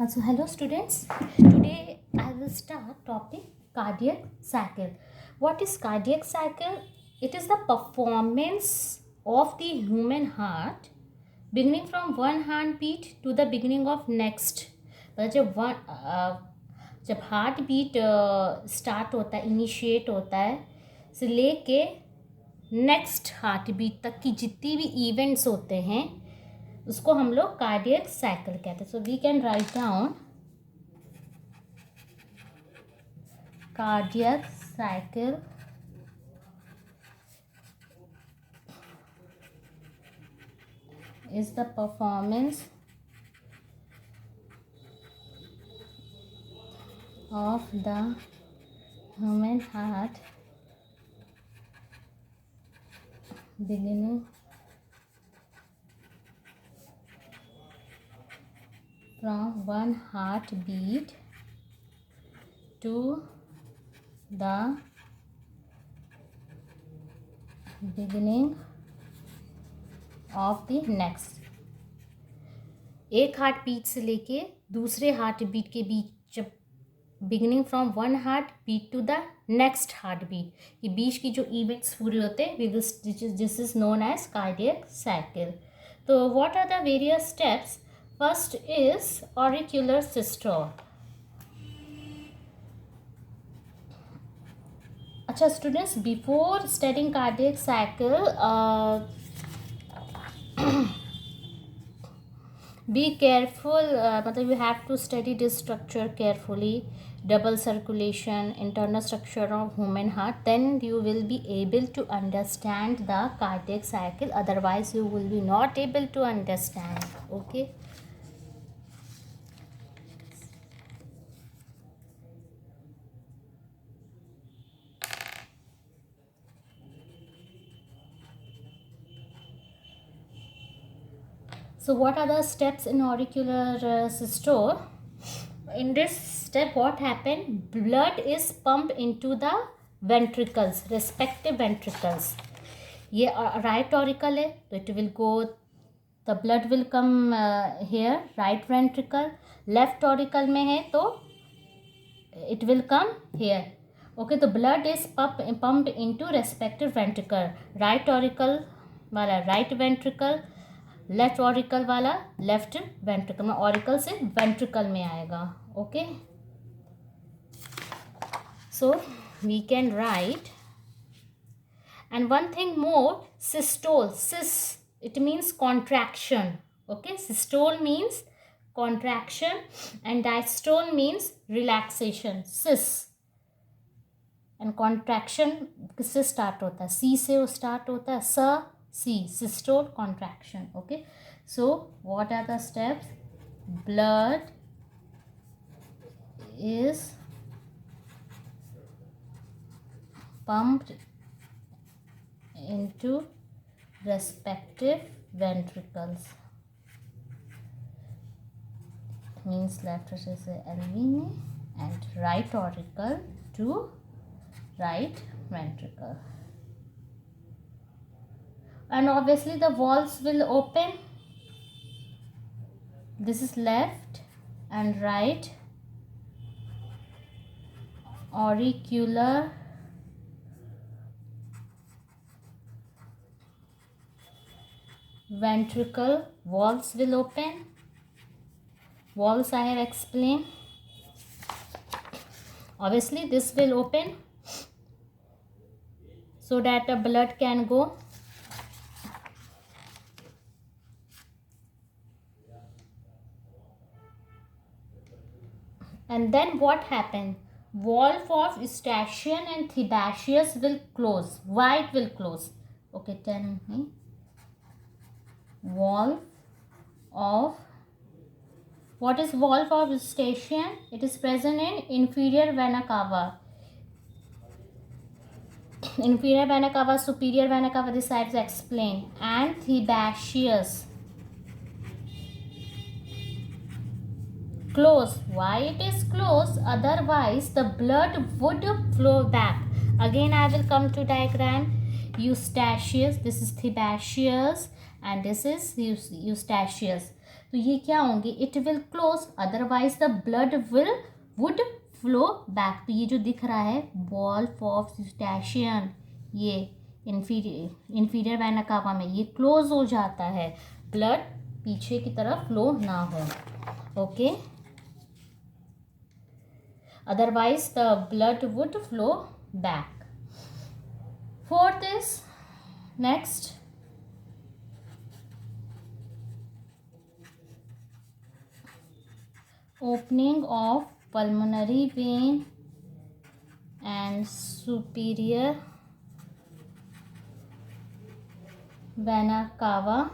So hello students, today I will start topic cardiac cycle. What is cardiac cycle? It is the performance of the human heart beginning from one heartbeat to the beginning of next. जब heart beat start होता है, initiate होता है से लेके next heart beat तक की जितनी भी इवेंट्स होते हैं उसको हम लोग कार्डियक साइकिल कहते हैं. So we can write down cardiac cycle is the performance of the human heart beginning from one heartbeat to the beginning of the next. एक हार्ट बीट से लेके दूसरे हार्ट बीट के बीच, जब beginning from one heart beat to the next heart beat, ये बीच की जो इवेंट्स पूरे होते हैं this is known as cardiac cycle. तो what are the various steps? First is auricular systole. अच्छा students, before studying cardiac cycle be careful, मतलब you have to study this structure carefully, double circulation, internal structure of human heart, then you will be able to understand the cardiac cycle, otherwise you will be not able to understand. Okay. So what are the steps in auricular systole? In this step what happened? Blood is pumped into the ventricles, respective ventricles. ये right auricle है तो it will go, the blood will come here, right ventricle. Left auricle में है तो it will come here. Okay, the blood is pumped into respective ventricle. Right auricle वाला right ventricle, left auricle वाला left ventricle में, auricle से ventricle में आएगा. Okay, so we can write. And one thing more, systole, सिस it means contraction. Okay, systole means contraction and diastole means relaxation. सिस and contraction किससे start होता है? सी से वो स्टार्ट होता है. स C, systole, contraction. Okay, so what are the steps? Blood is pumped into respective ventricles. Means left is LV and right auricle to right ventricle. And obviously the valves will open. This is left and right auricular ventricle valves will open. Valves I have explained. Obviously this will open so that the blood can go. And then what happened? Valve of Eustachian and Sebaceous will close. Why it will close? Okay, tell me. Valve of, what is valve of Eustachian? It is present in inferior vena cava. Inferior vena cava, superior vena cava, this I have explained. And Sebaceous. Close. Why it is closed? Otherwise the blood would flow back. Again I will come to diagram. Eustachius, this is Sebaceous and this is Eustachius. तो ये क्या होंगे, it will close, otherwise the blood would flow back. तो ये जो दिख रहा है वॉल्व ऑफ यूस्टेशियन, ये इंफीरियर वेना कावा में ये क्लोज हो जाता है, ब्लड पीछे की तरफ फ्लो ना हो। Okay, otherwise the blood would flow back. Fourth is, next, opening of pulmonary vein and superior vena cava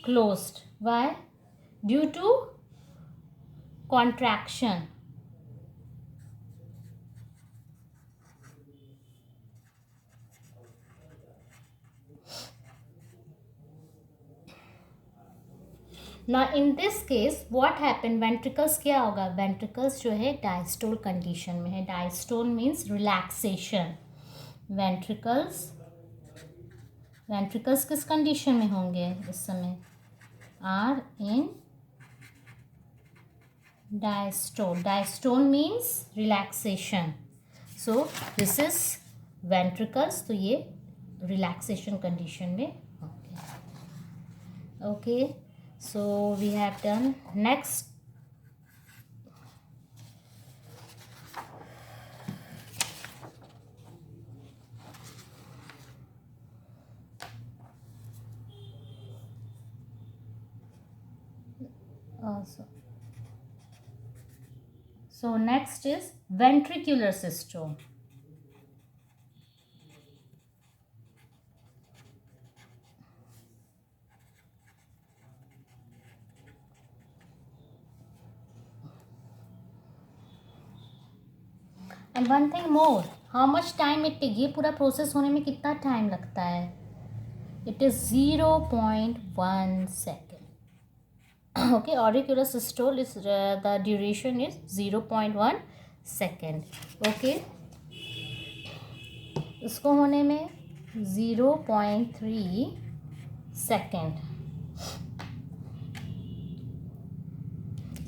closed. Why? Due to contraction. Now in this case what happened, ventricles क्या होगा, ventricles जो है diastole condition में है। diastole means relaxation, ventricles किस condition में होंगे इस समय, are in diastole. diastole means relaxation, so this is ventricles, तो ये relaxation condition में होंगे। okay, so we have done next also. So next is ventricular systole. And one thing more, how much time it take, ये पूरा process होने में कितना time लगता है, it is 0.1 second. okay, auricular systole is the duration is 0.1 second. okay, इसको होने में 0.3 second.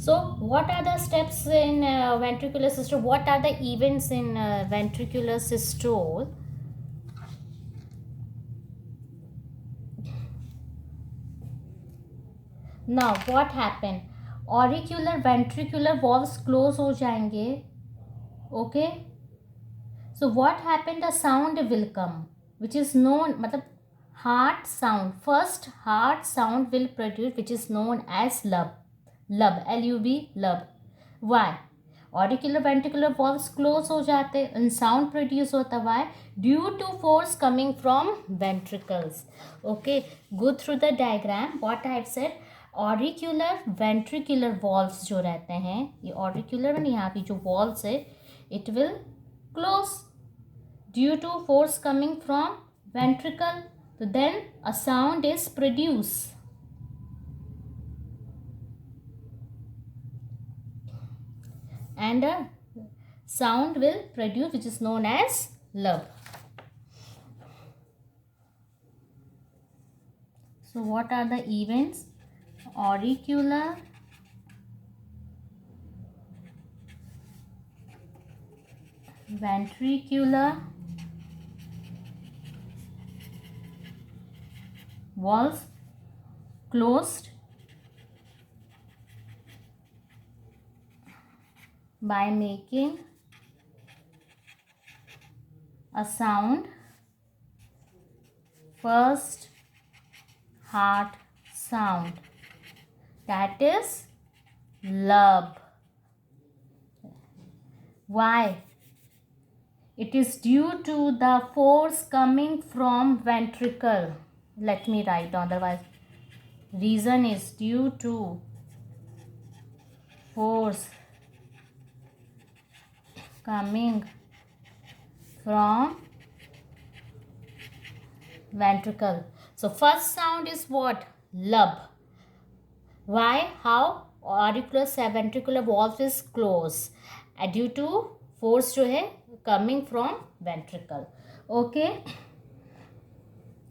So what are the steps in ventricular systole, what are the events in ventricular systole? Now what happened, auricular ventricular valves close हो जाएंगे। okay, so what happened, the sound will come which is known, मतलब heart sound, first heart sound will produce which is known as lub, lub, lub. why, auricular ventricular valves close हो जाते and sound produce होता, why, due to force coming from ventricles. okay, go through the diagram what I have said, auricular ventricular valves जो रहते हैं, ये auricular और यहाँ की जो valves है it will close due to force coming from ventricle, so then a sound is produced. And a sound will produce which is known as lub. So what are the events, auricular ventricular valves closed by making a sound, first heart sound, that is lub. why, it is due to the force coming from ventricle, let me write down, otherwise reason is due to force coming from ventricle. So first sound is what, lub. why, how, auricular ventricular valve is closed due to force जो है coming from ventricle. okay,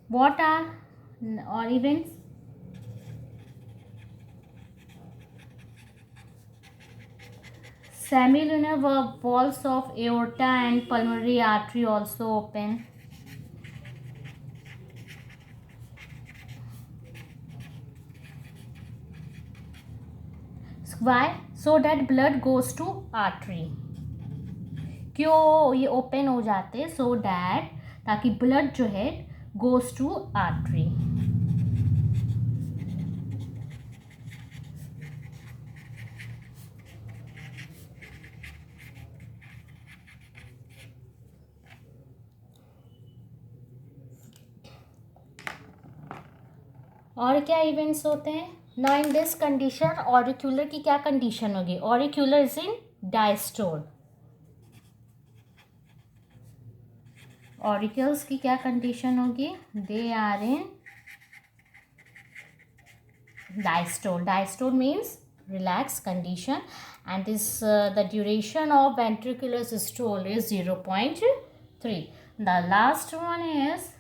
what are or events. Semilunar walls of aorta and pulmonary artery also open. Why? So that blood goes to artery. क्यों ये open हो जाते? So that ताकि blood जो है goes to artery. और क्या events होते हैं? ना इन दिस कंडीशन ऑरिक्यूलर की क्या कंडीशन होगी? Auricular is in diastole. Auricles की क्या कंडीशन होगी? They are in diastole. Diastole means relaxed condition, and this the duration of ventricular systole is 0.3. The last one is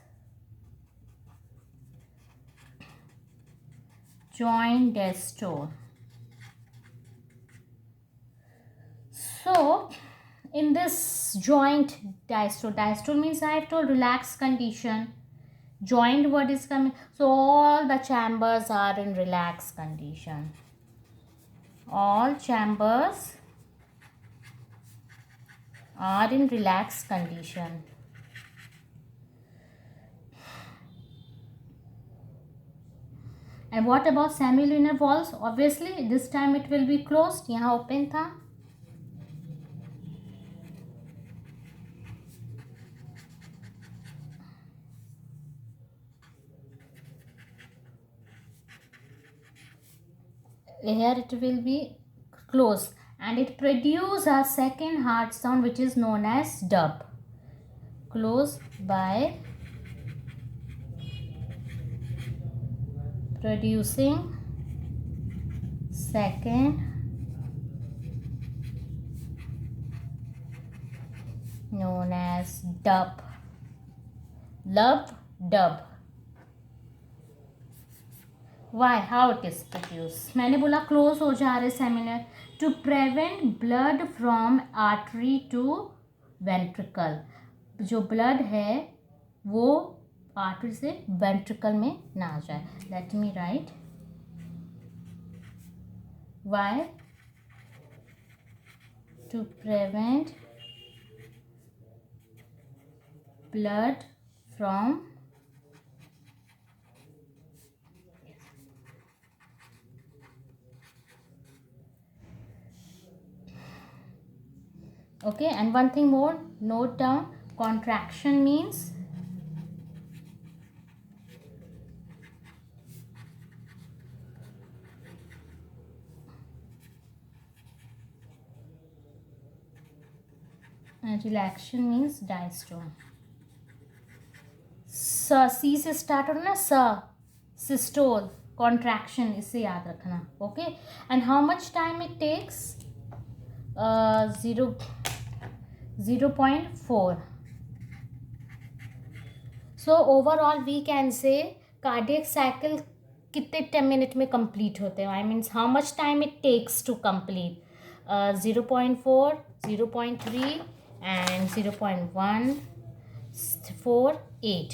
joint diastole. So in this joint diastole means I have told relaxed condition. Joint word is coming, so all the chambers are in relaxed condition. All chambers are in relaxed condition. And what about semilunar walls? Obviously this time it will be closed. यहाँ open था. Here it will be closed, and it produces a second heart sound which is known as dub. Close by producing second known as dub. Dub. Why? How it is produced? मैंने बोला close हो जा रहे seminar to prevent blood from artery to ventricle. जो blood है वो artery से ventricle में ना आ जाए. Let me write. Why? To prevent blood from okay. And one thing more, note down, contraction means and relaxation means diastole. C से start होना ना, सिस्टोल. कॉन्ट्रैक्शन, इसे याद रखना. Okay. And how much time it takes? 0.4. So overall we can say cardiac cycle कितने मिनट में complete होते हैं? I means how much time it takes to complete? 0.4, 0.3 and 0.148.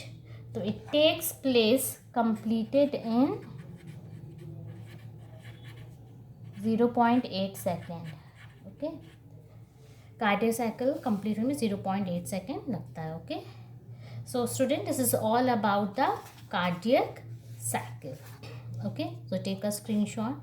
So it takes place completed in 0.8 second. Okay. Cardiac cycle complete होने में 0.8 second लगता है. Okay. So student, this is all about the cardiac cycle. Okay. So take a screenshot.